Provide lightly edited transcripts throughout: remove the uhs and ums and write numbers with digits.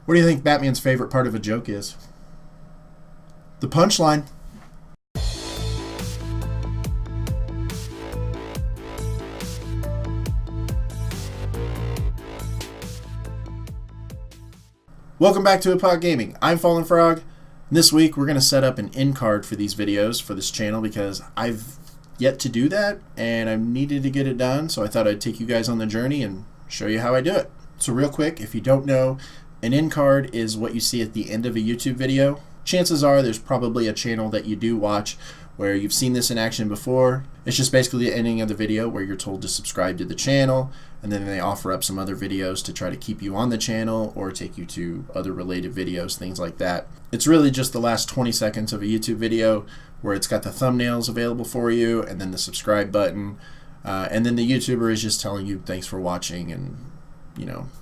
What do you think Batman's favorite part of a joke is? The punchline. Welcome back to Hauppauge Gaming. I'm Fallinfrog. This week we're going to set up an Endcard for these videos for this channel because I've yet to do that and I needed to get it done, so I thought I'd take you guys on the journey and show you how I do it. So real quick, if you don't know, an Endcard is what you see at the end of a YouTube video. Chances are there's probably a channel that you do watch where you've seen this in action before. It's just basically the ending of the video where you're told to subscribe to the channel, and then they offer up some other videos to try to keep you on the channel or take you to other related videos, things like that. It's really just the last 20 seconds of a YouTube video where it's got the thumbnails available for you and then the subscribe button, and then the YouTuber is just telling you thanks for watching and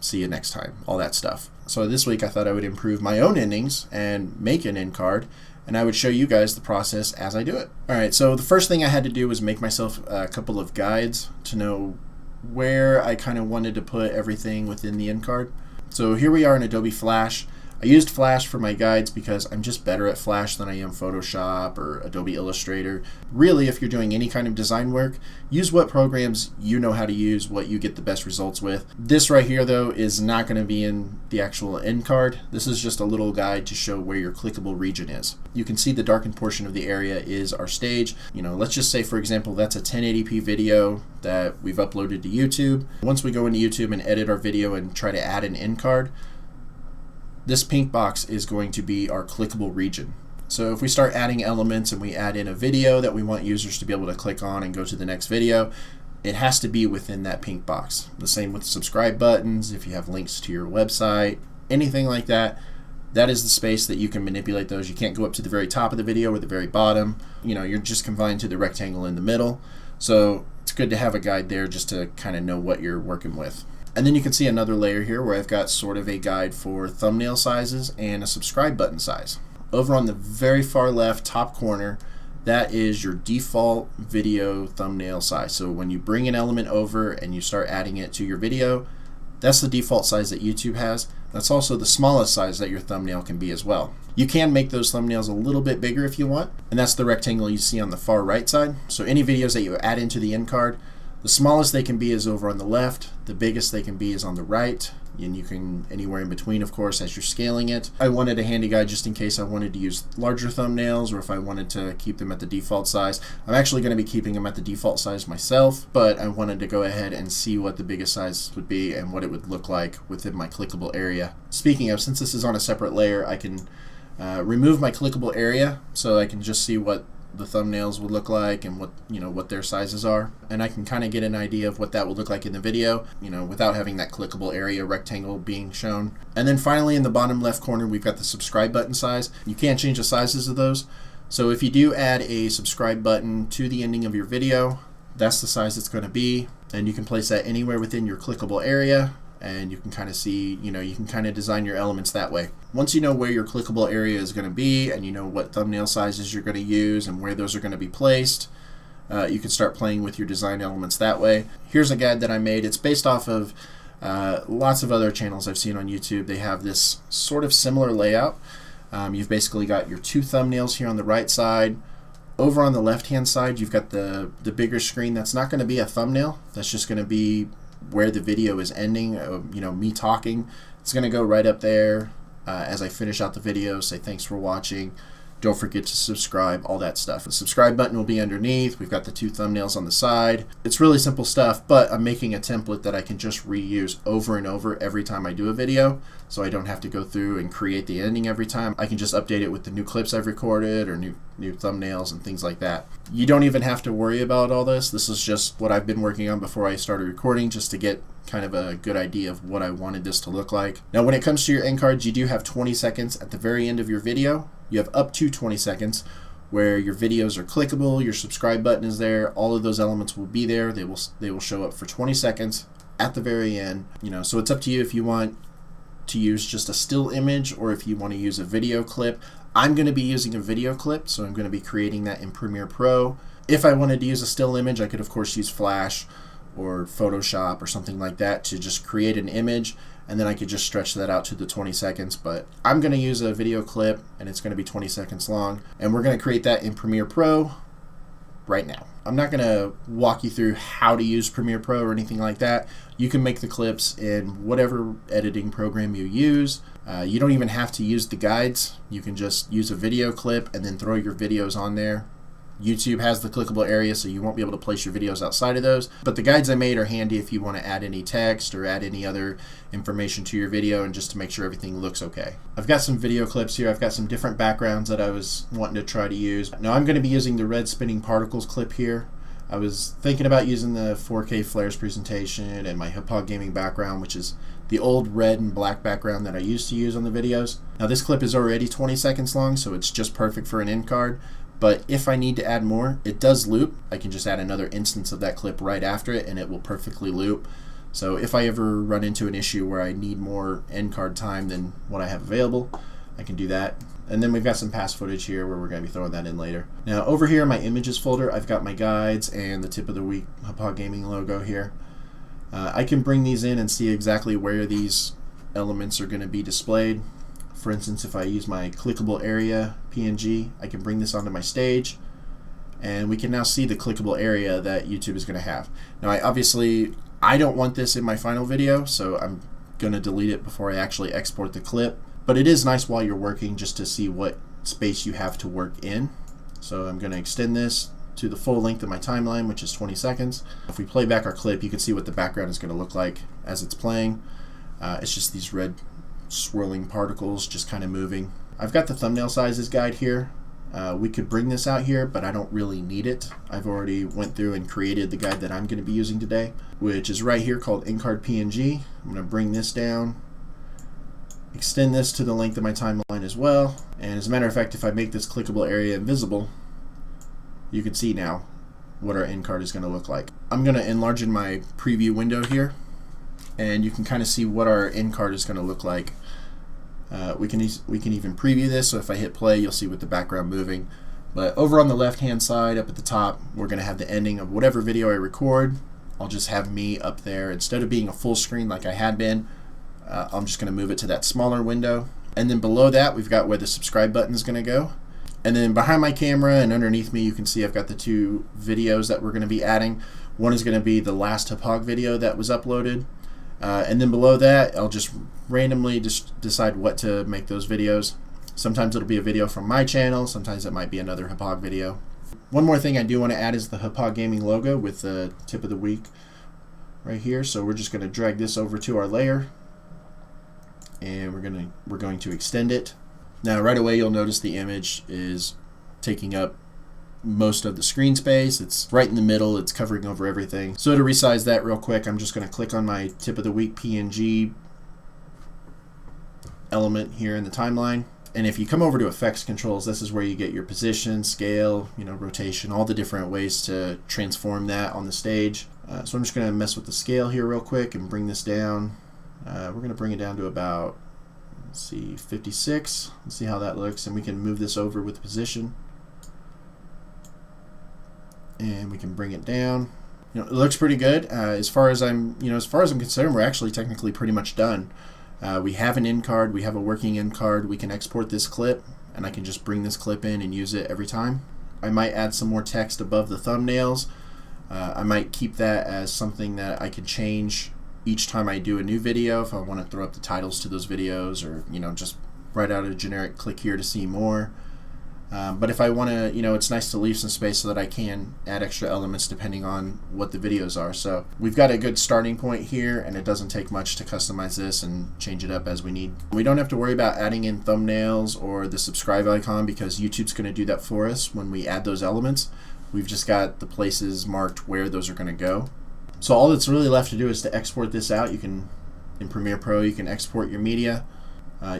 see you next time, all that stuff. So this week I thought I would improve my own endings and make an end card, and I would show you guys the process as I do it. Alright, so the first thing I had to do was make myself a couple of guides to know where I kind of wanted to put everything within the end card. So here we are in Adobe Flash. I used Flash for my guides because I'm just better at Flash than I am Photoshop or Adobe Illustrator. Really, if you're doing any kind of design work, use what programs you know how to use, what you get the best results with. This right here, though, is not going to be in the actual end card. This is just a little guide to show where your clickable region is. You can see the darkened portion of the area is our stage. Let's just say, for example, that's a 1080p video that we've uploaded to YouTube. Once we go into YouTube and edit our video and try to add an end card, this pink box is going to be our clickable region. So if we start adding elements and we add in a video that we want users to be able to click on and go to the next video, it has to be within that pink box. The same with subscribe buttons, if you have links to your website, anything like that, that is the space that you can manipulate those. You can't go up to the very top of the video or the very bottom. You're just confined to the rectangle in the middle. So it's good to have a guide there just to kind of know what you're working with. And then you can see another layer here where I've got sort of a guide for thumbnail sizes and a subscribe button size. Over on the very far left top corner, that is your default video thumbnail size. So when you bring an element over and you start adding it to your video, that's the default size that YouTube has. That's also the smallest size that your thumbnail can be as well. You can make those thumbnails a little bit bigger if you want, and that's the rectangle you see on the far right side. So any videos that you add into the end card, the smallest they can be is over on the left, the biggest they can be is on the right, and you can anywhere in between, of course, as you're scaling it. I wanted a handy guide just in case I wanted to use larger thumbnails or if I wanted to keep them at the default size. I'm actually going to be keeping them at the default size myself, but I wanted to go ahead and see what the biggest size would be and what it would look like within my clickable area. Speaking of, since this is on a separate layer, I can remove my clickable area so I can just see what the thumbnails would look like and what their sizes are, and I can kind of get an idea of what that would look like in the video, without having that clickable area rectangle being shown. And then finally in the bottom left corner we've got the subscribe button size. You can't change the sizes of those, so if you do add a subscribe button to the ending of your video, that's the size it's going to be, and you can place that anywhere within your clickable area, and you can kind of see, you can kind of design your elements that way. Once you know where your clickable area is going to be and you know what thumbnail sizes you're going to use and where those are going to be placed, you can start playing with your design elements that way. Here's a guide that I made. It's based off of lots of other channels I've seen on YouTube. They have this sort of similar layout. You've basically got your two thumbnails here on the right side. Over on the left hand side you've got the bigger screen. That's not going to be a thumbnail. That's just going to be where the video is ending, me talking. It's going to go right up there as I finish out the video, say thanks for watching, don't forget to subscribe, all that stuff. The subscribe button will be underneath. We've got the two thumbnails on the side. It's really simple stuff, but I'm making a template that I can just reuse over and over every time I do a video, so I don't have to go through and create the ending every time. I can just update it with the new clips I've recorded or new thumbnails and things like that. You don't even have to worry about all this. This is just what I've been working on before I started recording, just to get kind of a good idea of what I wanted this to look like. Now when it comes to your end cards, you do have 20 seconds at the very end of your video. You have up to 20 seconds where your videos are clickable, your subscribe button is there, all of those elements will be there. They will show up for 20 seconds at the very end. So it's up to you if you want to use just a still image or if you want to use a video clip. I'm going to be using a video clip, so I'm going to be creating that in Premiere Pro. If I wanted to use a still image, I could of course use Flash or Photoshop or something like that to just create an image and then I could just stretch that out to the 20 seconds. But I'm going to use a video clip, and it's going to be 20 seconds long, and we're going to create that in Premiere Pro right now. I'm not going to walk you through how to use Premiere Pro or anything like that. You can make the clips in whatever editing program you use. You don't even have to use the guides. You can just use a video clip and then throw your videos on there. YouTube has the clickable area, so you won't be able to place your videos outside of those. But the guides I made are handy if you want to add any text or add any other information to your video, and just to make sure everything looks okay. I've got some video clips here. I've got some different backgrounds that I was wanting to try to use. Now I'm going to be using the red spinning particles clip here. I was thinking about using the 4K flares presentation and my Hauppauge gaming background, which is the old red and black background that I used to use on the videos. Now this clip is already 20 seconds long, so it's just perfect for an end card. But if I need to add more, it does loop. I can just add another instance of that clip right after it, and it will perfectly loop. So if I ever run into an issue where I need more end card time than what I have available, I can do that. And then we've got some past footage here where we're going to be throwing that in later. Now over here in my images folder, I've got my guides and the tip of the week Hauppauge Gaming logo here. I can bring these in and see exactly where these elements are going to be displayed. For instance, if I use my clickable area PNG, I can bring this onto my stage, and we can now see the clickable area that YouTube is going to have. Now I don't want this in my final video, so I'm going to delete it before I actually export the clip. But it is nice while you're working just to see what space you have to work in. So I'm going to extend this to the full length of my timeline, which is 20 seconds. If we play back our clip, you can see what the background is going to look like as it's playing. It's just these red swirling particles just kind of moving. I've got the thumbnail sizes guide here. We could bring this out here, but I don't really need it. I've already went through and created the guide that I'm going to be using today, which is right here called Endcard PNG. I'm going to bring this down, extend this to the length of my timeline as well. And as a matter of fact, if I make this clickable area invisible, you can see now what our end card is going to look like. I'm going to enlarge in my preview window here, and you can kind of see what our end card is going to look like. We can even preview this, so if I hit play, you'll see with the background moving. But over on the left hand side up at the top, we're going to have the ending of whatever video I record. I'll just have me up there. Instead of being a full screen like I had been, I'm just going to move it to that smaller window. And then below that, we've got where the subscribe button is going to go. And then behind my camera and underneath me, you can see I've got the two videos that we're going to be adding. One is going to be the last Hauppauge video that was uploaded. And then below that, I'll just randomly just decide what to make those videos. Sometimes it'll be a video from my channel, sometimes it might be another Hauppauge video. One more thing I do want to add is the Hauppauge Gaming logo with the tip of the week right here. So we're just going to drag this over to our layer, and we're going to extend it. Now right away you'll notice the image is taking up most of the screen space. It's right in the middle, it's covering over everything. So to resize that real quick, I'm just going to click on my tip of the week PNG element here in the timeline. And if you come over to effects controls, this is where you get your position, scale, rotation, all the different ways to transform that on the stage. So I'm just going to mess with the scale here real quick and bring this down. We're going to bring it down to about, let's see, 56. Let's see how that looks, and we can move this over with position. And we can bring it down. It looks pretty good. As far as I'm concerned, we're actually technically pretty much done. We have an end card. We have a working end card. We can export this clip, and I can just bring this clip in and use it every time. I might add some more text above the thumbnails. I might keep that as something that I can change each time I do a new video if I want to throw up the titles to those videos, or just write out a generic click here to see more. But if I want to, it's nice to leave some space so that I can add extra elements depending on what the videos are. So we've got a good starting point here, and it doesn't take much to customize this and change it up as we need. We don't have to worry about adding in thumbnails or the subscribe icon, because YouTube's going to do that for us when we add those elements. We've just got the places marked where those are going to go. So all that's really left to do is to export this out. In Premiere Pro, you can export your media.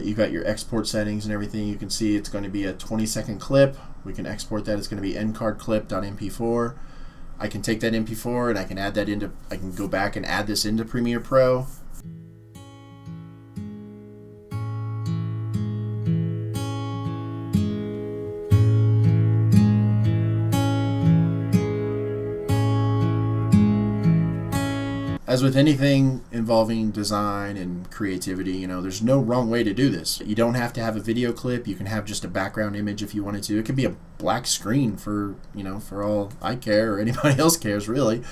You've got your export settings and everything. You can see it's going to be a 20-second clip. We can export that. It's going to be endcardclip.mp4. I can take that MP4 and I can add that into, I can go back and add this into Premiere Pro. As with anything involving design and creativity, you know, there's no wrong way to do this. You don't have to have a video clip. You can have just a background image if you wanted to. It could be a black screen for, you know, for all I care or anybody else cares, really.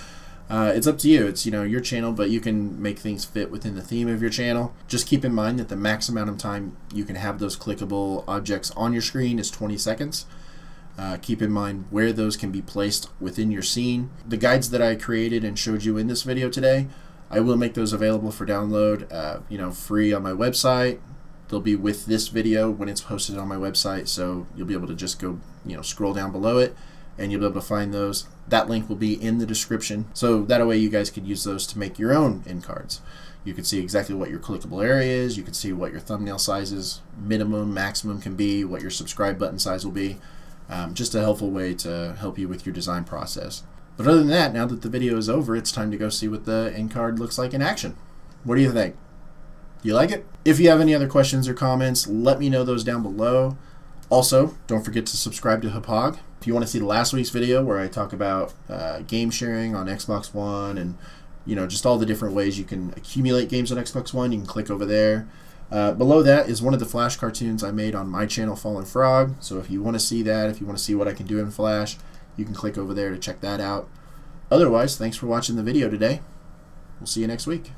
It's up to you. It's, you know, your channel, but you can make things fit within the theme of your channel. Just keep in mind that the max amount of time you can have those clickable objects on your screen is 20 seconds. Keep in mind where those can be placed within your scene. The guides that I created and showed you in this video today, I will make those available for download, you know, free on my website. They'll be with this video when it's posted on my website, so you'll be able to just go, you know, scroll down below it and you'll be able to find those. That link will be in the description, so that way you guys could use those to make your own end cards. You can see exactly what your clickable area is. You can see what your thumbnail sizes, minimum, maximum can be, what your subscribe button size will be. Just a helpful way to help you with your design process. But other than that, now that the video is over, it's time to go see what the end card looks like in action. What do you think? Do you like it? If you have any other questions or comments, let me know those down below. Also, don't forget to subscribe to Hauppauge. If you want to see the last week's video where I talk about game sharing on Xbox One and, you know, just all the different ways you can accumulate games on Xbox One, you can click over there. Below that is one of the Flash cartoons I made on my channel, Fallinfrog. So if you want to see that, if you want to see what I can do in Flash, you can click over there to check that out. Otherwise, thanks for watching the video today. We'll see you next week.